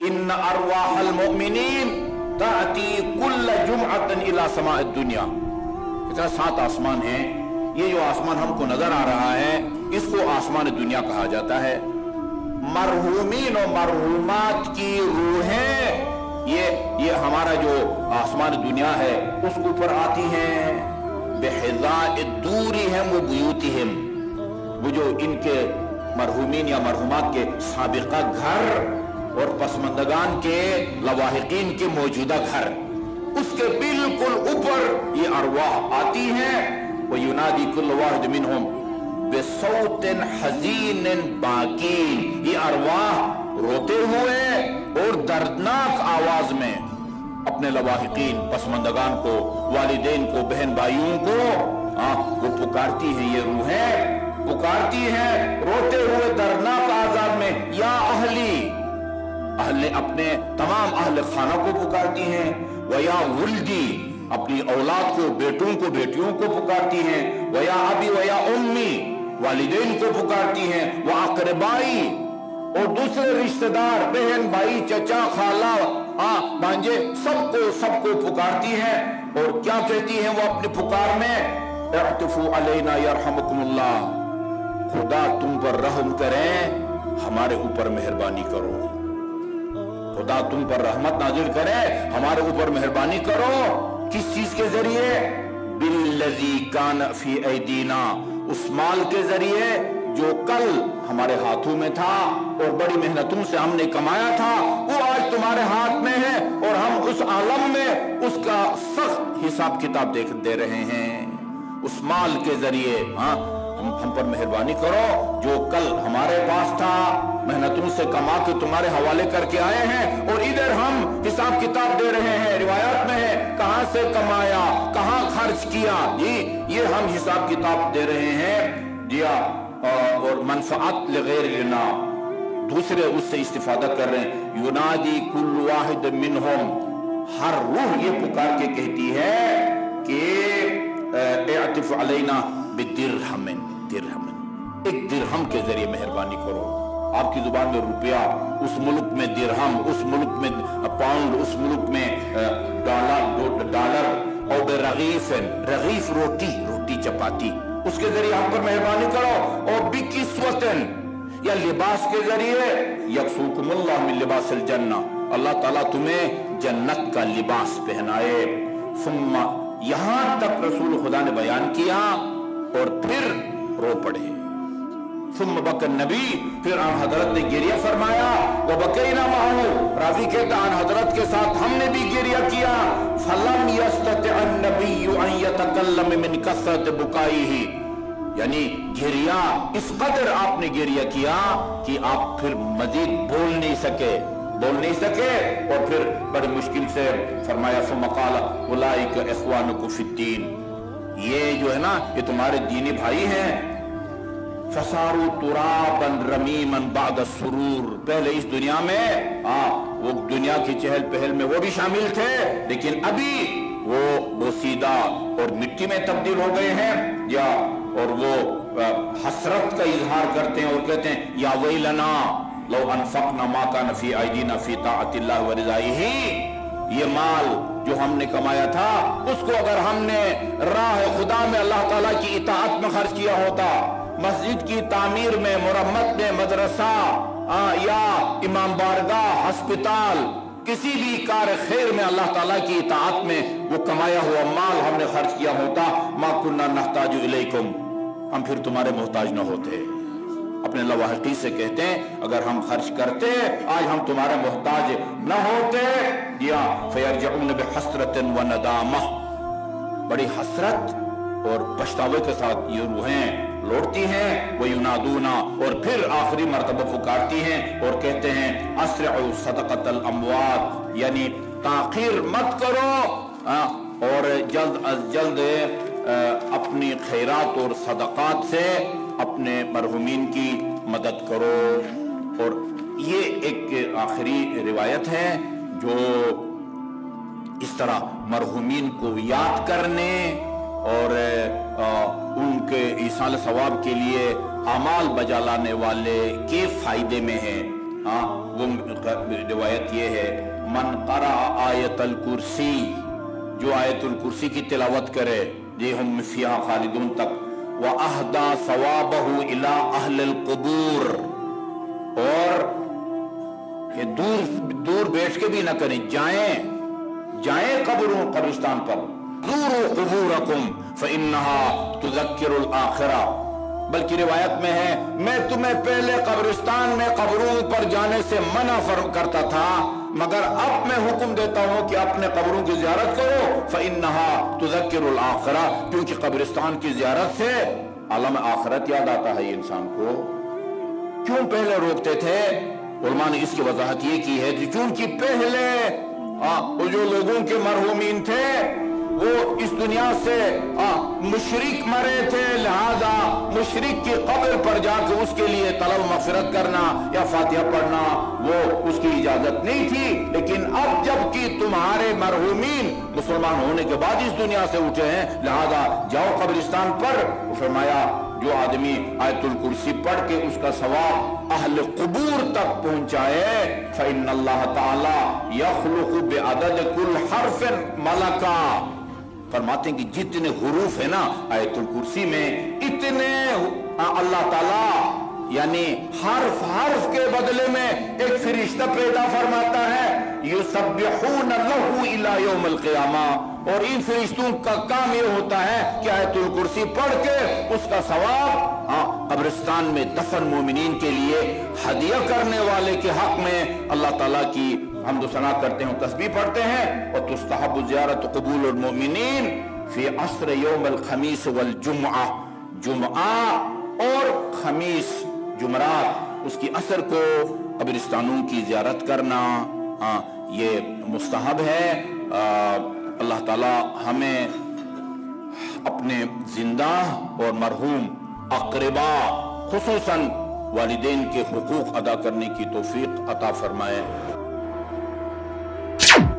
इन अरवाहल मोमिनीन ताती कुल्ल जुमअतन इला समाअ दुनिया। इतना 7 आसमान हैं। ये जो आसमान हमको नजर आ रहा है इसको आसमान दुनिया कहा जाता है। मरहूमीन और मरहूमात की रूहें ये हमारा जो आसमान दुनिया है उसके ऊपर आती हैं। बेहिज़ाए दूरिहिम व बुयूतिहिम, वो जो इनके मरहूमीन या मरहूमात के साबिका घर और पसमंदगान के लवाहिकीन के मौजूदा घर, उसके बिल्कुल ऊपर ये अरवाह आती हैं। व युनादी कुल्लु वाहिद मिनहुम बिसौतिन हज़ीनिन बाकी, ये अरवाह रोते हुए और दर्दनाक आवाज में अपने लवाहिकीन पसमंदगान को, वालिदैन को, बहन भाइयों को वो पुकारती हैं। ये रूहें पुकारती हैं रोते हुए दर्दनाक आवाज में, या अहली, अहले अपने तमाम अहले खाना को पुकारती हैं। वया वुल्दी, अपनी औलाद को, बेटों को, बेटियों को पुकारती हैं। वया अबी वया उम्मी, वालिदैन को पुकारती हैं। वह अक़रबाई, और दूसरे रिश्तेदार, बहन भाई, चचा, खाला, भांजे, सबको पुकारती हैं। और क्या कहती हैं वो अपने पुकार में? इअ्तिफू अलैना यरहमुकुमुल्लाह, खुदा तुम पर रहम करें, हमारे ऊपर मेहरबानी करो। खुदा तुम पर रहमत नाजिल करे, हमारे ऊपर मेहरबानी करो। किस चीज के जरिए? बिल्लज़ी कान फी ऐदीना, उस माल के जरिए जो कल हमारे हाथों में था और बड़ी मेहनतों से हमने कमाया था, वो आज तुम्हारे हाथ में है और हम उस आलम में उसका सख्त हिसाब किताब दे रहे हैं। उस माल के जरिए हम पर मेहरबानी करो जो कल हमारे पास था, मेहनतों से कमा के तुम्हारे हवाले करके आए हैं और इधर हम हिसाब किताब दे रहे हैं। रिवायत में है कहां से कमाया, कहां खर्च किया, ये हम हिसाब किताब दे रहे हैं। दिया और मनफात लगैरिना, दूसरे उससे इस्तिफादा कर रहे हैं। युनादी कुल्लु वाहिद मिनहुम, हर रूह ये पुकार के कहती है कि इअ्तिफ अलैना बिदिरहमिन, एक दिरहम के जरिए मेहरबानी करो। आपकी जुबान में रुपया, उस मुल्क में दिरहम, उस मुल्क में पाउंड, उस मुल्क में डॉलर, और रगीफ रोटी चपाती, उसके जरिए हम पर मेहरबानी करो। और बिकिस्वतन, या लिबास के जरिए, यक्सूकुमुल्लाह मिन लिबासिल जन्ना, अल्लाह ताला तुम्हें जन्नत का लिबास पहनाए। सुम्मा, यहां तक रसूल खुदा ने बयान किया और फिर रो पड़े। सुम्मा बकन नबी, फिर आन हजरत ने गिरिया फरमाया। वो बकैना माहू, रावी कहता आन हजरत के साथ हमने भी गिरिया किया। फलम यस्ततिअ नबिय्यु अन यतकल्लम मिन कसरत बुकाइही, यानी गिरिया इस कदर आपने गिरिया किया कि आप फिर मजीद बोल नहीं सके। और फिर बड़ी मुश्किल से फरमाया सुम्मा क़ाला उलाइका इख्वानुकुम फिद्दीन, ये जो है ना ये तुम्हारे दीनी भाई हैं। फसारू तुराबन रमीमन बाद सुरूर, पहले इस दुनिया में वो दुनिया की चहल पहल में वो भी शामिल थे, लेकिन अभी वो बोसीदा और मिट्टी में तब्दील हो गए हैं। या और वो हसरत का इजहार करते हैं और कहते हैं या वैलना लौ अनफक़ना मा कान फी ऐदीना फी ताअतिल्लाह व रिज़ाइही, ये माल जो हमने कमाया था उसको अगर हमने राह खुदा में अल्लाह ताला की इताअत में खर्च किया होता, मस्जिद की तामीर में, मुरम्मत में, मदरसा या इमाम बारगाह, अस्पताल, किसी भी कार खैर में अल्लाह ताला की इताअत में वो कमाया हुआ माल हमने खर्च किया होता, मा कुन्ना नहताजु इलैकुम, हम फिर तुम्हारे मोहताज न होते। अपने लवाहिकी से कहते हैं अगर हम खर्च करते आज हम तुम्हारे मोहताज न होते। या फयरजऊन बिहसरतिन व नदामा, बड़ी हसरत और पछतावे के साथ ये रूहें लौटती हैं। वो युनादूना, और फिर आखिरी मर्तबा पुकारती हैं और कहते हैं अस्रिउ सदक़तल अमवात, यानी ताखीर मत करो और जल्द अज जल्द अपनी खैरात और सदक़ात से अपने मरहुमीन की मदद करो। और ये एक आखिरी रिवायत है जो इस तरह मरहुमीन को याद करने और उनके ईसाल सवाब के लिए अमाल बजा लाने वाले के फायदे में है। हाँ, वो रिवायत ये है, मन क़रा आयतल कुर्सी, जो आयतुल कुर्सी की तिलावत करे, ये हम फिहा खालिदून तक, व अहदा सवाबहु इला अहलिल कुबूर, और ये दूर बैठ के भी ना करें, जाएं कब्रिस्तान पर, ज़ूरू कुबूरकुम फ़इन्नहा तुज़क्किरुल आखिरा। बल्कि रिवायत में है, मैं तुम्हें पहले कब्रिस्तान में कब्रों पर जाने से मना करता था, मगर अब मैं हुक्म देता हूं कि अपने कब्रों की ज़ियारत करो, फ़इन्नहा तुज़क्किरुल आखिरा, क्योंकि कब्रिस्तान की ज़ियारत से आलम आखिरत याद आता है इंसान को। क्यों पहले रोकते थे? उलमा ने इसकी वजाहत ये की है कि चूंकि पहले वो जो लोगों के मरहूमीन थे वो इस दुनिया से मुशरिक मरे थे, लिहाजा मुशरिक की कब्र पर जाकर उसके लिए तलब मग़फ़िरत करना या फातिहा पढ़ना वो उसकी इजाजत नहीं थी। लेकिन अब जबकि तुम्हारे मरहूमीन मुसलमान होने के बाद इस दुनिया से उठे हैं, लिहाजा जाओ कब्रिस्तान पर। फरमाया जो आदमी आयतुल कुर्सी पढ़ के उसका सवाब अहले कुबूर तक पहुंचाए, फ़इन्नल्लाह ताला यख़्लुक़ु बिअदद कुल हर्फ़िन मलका। फरमाते हैं कि जितने हुरूफ है ना आयतुल कुर्सी में, इतने अल्लाह ताला यानी हर्फ के बदले में एक फरिश्ता पैदा फरमाता है, युसब्बिहून लहू इला यौमिल क़ियामा। और इन फरिश्तों का काम ये होता है कि आयतुल कुर्सी पढ़ के उसका सवाब कब्रिस्तान में दफन मोमिनीन के लिए हदिया करने वाले के हक में अल्लाह ताला की हमदो सना करते हैं, तस्बीह पढ़ते हैं। और तुस्तहब्बु ज़ियारत क़ुबूरुल मोमिनीन फ़ी अस्र यौमिल ख़मीस वल जुम्आ, जुम्आ और खमीस जुमरात उसकी असर को कब्रिस्तानों की ज़ियारत करना ये मुस्तहब है। अल्लाह ताला हमें अपने जिंदा और मरहूम अक़रबा खुसूसन वालिदैन के हुकूक अदा करने की तौफीक अता फरमाए।